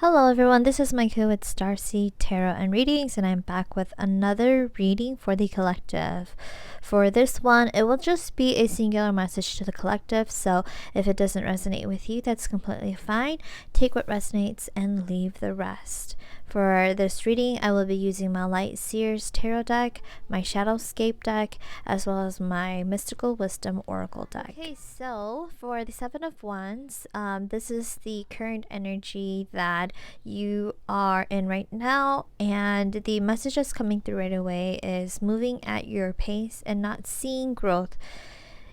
Hello everyone, this is Michael with Starseed Tarot and Readings, and I'm back with another reading for the collective. For this one, it will just be a singular message to the collective, so if it doesn't resonate with you, that's completely fine. Take what resonates and leave the rest. For this reading, I will be using my Light Seers Tarot deck, my Shadowscape deck, as well as my Mystical Wisdom Oracle deck. Okay, so for the Seven of Wands, this is the current energy that you are in right now, and the message that's coming through right away is moving at your pace and not seeing growth.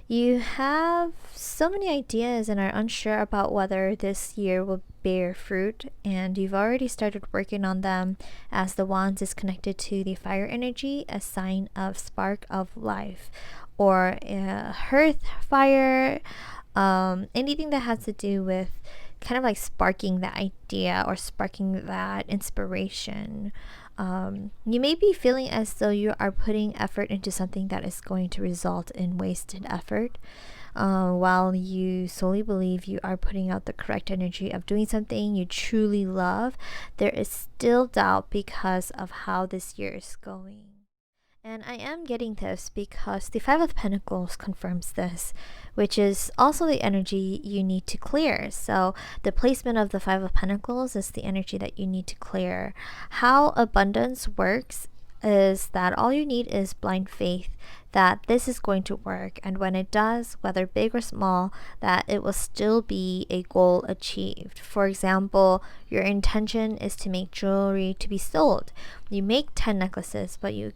You have so many ideas and are unsure about whether this year will bear fruit, and you've already started working on them, as the Wands is connected to the fire energy, a sign of spark of life, or hearth fire, anything that has to do with kind of like sparking that idea or sparking that inspiration. You may be feeling as though you are putting effort into something that is going to result in wasted effort. While you solely believe you are putting out the correct energy of doing something you truly love, there is still doubt because of how this year is going. And I am getting this because the Five of Pentacles confirms this, which is also the energy you need to clear. So the placement of the Five of Pentacles is the energy that you need to clear. How abundance works is that all you need is blind faith that this is going to work, and when it does, whether big or small, that it will still be a goal achieved. For example, your intention is to make jewelry to be sold. You make 10 necklaces, but you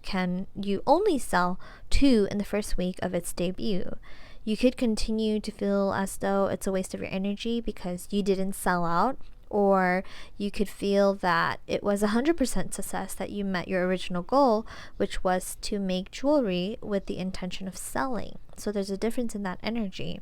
only sell 2 in the first week of its debut. You could continue to feel as though it's a waste of your energy because you didn't sell out, or you could feel that it was 100% success, that you met your original goal, which was to make jewelry with the intention of selling. So there's a difference in that energy.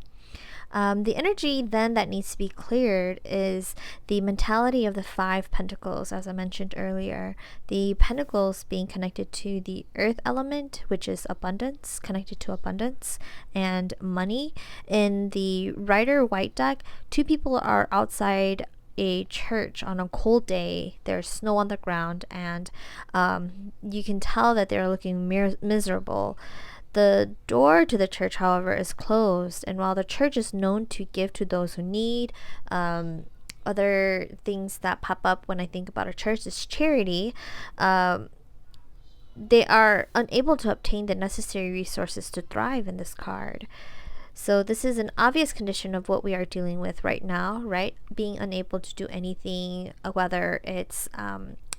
The energy then that needs to be cleared is the mentality of the Five Pentacles, as I mentioned earlier. The Pentacles being connected to the earth element, which is abundance, connected to abundance and money. In the Rider White deck, 2 people are outside a church on a cold day. There's snow on the ground, and you can tell that they're looking miserable. The door to the church, however, is closed, and while the church is known to give to those who need, other things that pop up when I think about a church is charity. They are unable to obtain the necessary resources to thrive in this card. So this is an obvious condition of what we are dealing with right now, right? Being unable to do anything, whether it's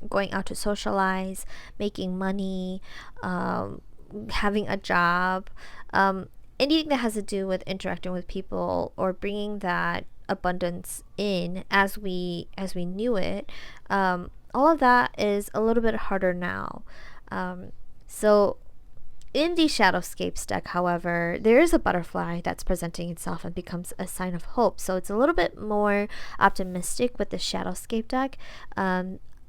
going out to socialize, making money, having a job, anything that has to do with interacting with people or bringing that abundance in as we knew it. All of that is a little bit harder now. So in the Shadowscapes deck, however, there is a butterfly that's presenting itself and becomes a sign of hope. So it's a little bit more optimistic with the Shadowscape deck,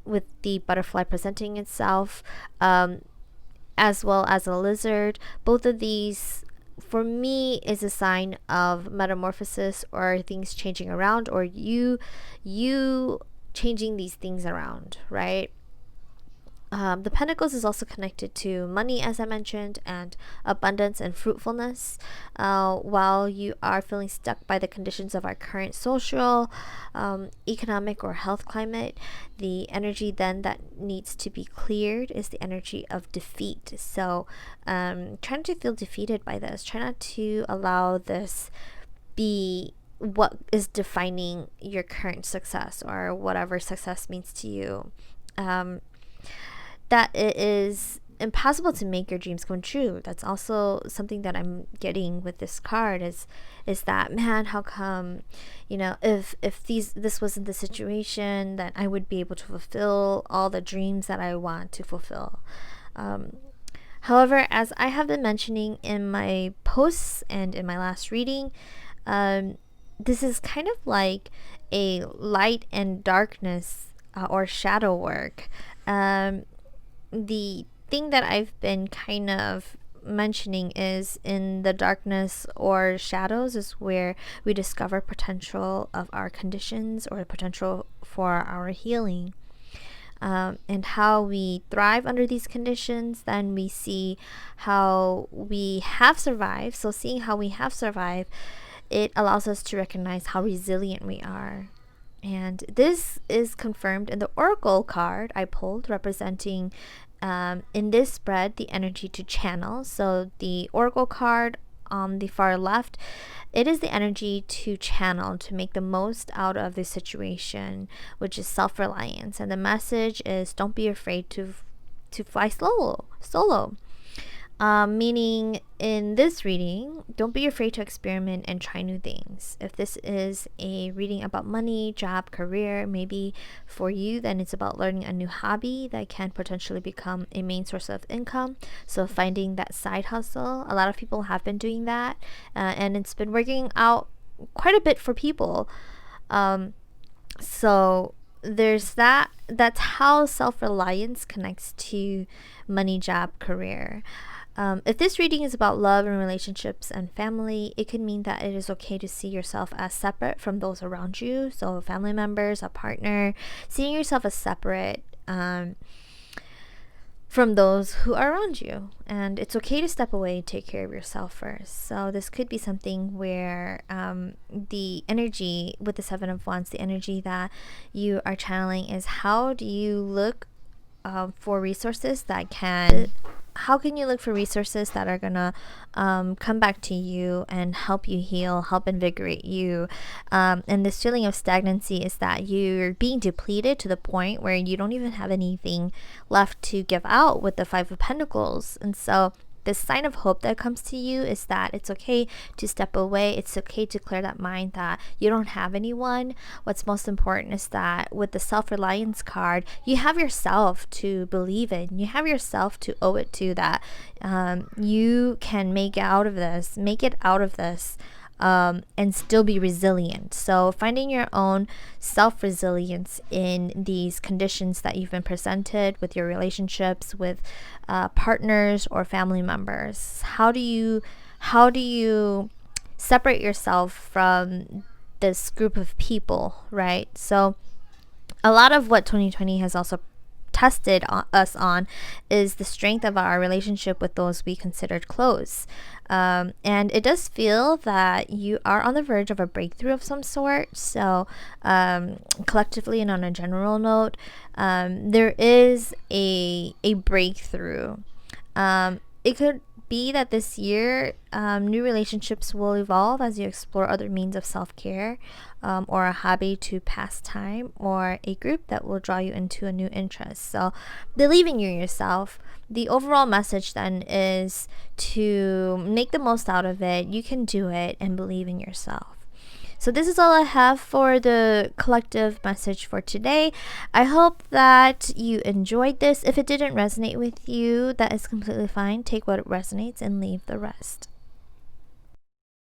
with the butterfly presenting itself, as well as a lizard. Both of these, for me, is a sign of metamorphosis, or things changing around, or you changing these things around, right? The Pentacles is also connected to money, as I mentioned, and abundance and fruitfulness. While you are feeling stuck by the conditions of our current social, economic, or health climate, the energy then that needs to be cleared is the energy of defeat. So try not to feel defeated by this. Try not to allow this be what is defining your current success, or whatever success means to you. That it is impossible to make your dreams come true. That's also something that I'm getting with this card, is that, man, how come, if this wasn't the situation, that I would be able to fulfill all the dreams that I want to fulfill. However, as I have been mentioning in my posts and in my last reading, this is kind of like a light and darkness, or shadow work. The thing that I've been kind of mentioning is in the darkness or shadows is where we discover potential of our conditions or potential for our healing. And how we thrive under these conditions, then we see how we have survived. So seeing how we have survived, it allows us to recognize how resilient we are. And this is confirmed in the Oracle card I pulled, representing in this spread the energy to channel. So the Oracle card on the far left, it is the energy to channel, to make the most out of the situation, which is self-reliance. And the message is, don't be afraid to fly solo. Meaning in this reading, don't be afraid to experiment and try new things. If this is a reading about money, job, career, maybe for you, then it's about learning a new hobby that can potentially become a main source of income. So finding that side hustle. A lot of people have been doing that, and it's been working out quite a bit for people. So there's that. That's how self-reliance connects to money, job, career. If this reading is about love and relationships and family, it could mean that it is okay to see yourself as separate from those around you. So family members, a partner, seeing yourself as separate from those who are around you. And it's okay to step away and take care of yourself first. So this could be something where the energy with the Seven of Wands, the energy that you are channeling is, how do you look for resources that can... How can you look for resources that are gonna come back to you and help you heal, help invigorate you? And this feeling of stagnancy is that you're being depleted to the point where you don't even have anything left to give out with the Five of Pentacles. And so this sign of hope that comes to you is that it's okay to step away. It's okay to clear that mind that you don't have anyone. What's most important is that with the self-reliance card, you have yourself to believe in. You have yourself to owe it to, that you can make it out of this, and still be resilient. So finding your own self-resilience in these conditions that you've been presented with your relationships with partners or family members. How do you separate yourself from this group of people, right? So a lot of what 2020 has also tested us on is the strength of our relationship with those we considered close. And it does feel that you are on the verge of a breakthrough of some sort. So collectively and on a general note, there is a breakthrough. It could be that this year new relationships will evolve as you explore other means of self-care, or a hobby to pass time, or a group that will draw you into a new interest. So believe in yourself. The overall message then is to make the most out of it. You can do it, and believe in yourself. So this is all I have for the collective message for today. I hope that you enjoyed this. If it didn't resonate with you, that is completely fine. Take what resonates and leave the rest.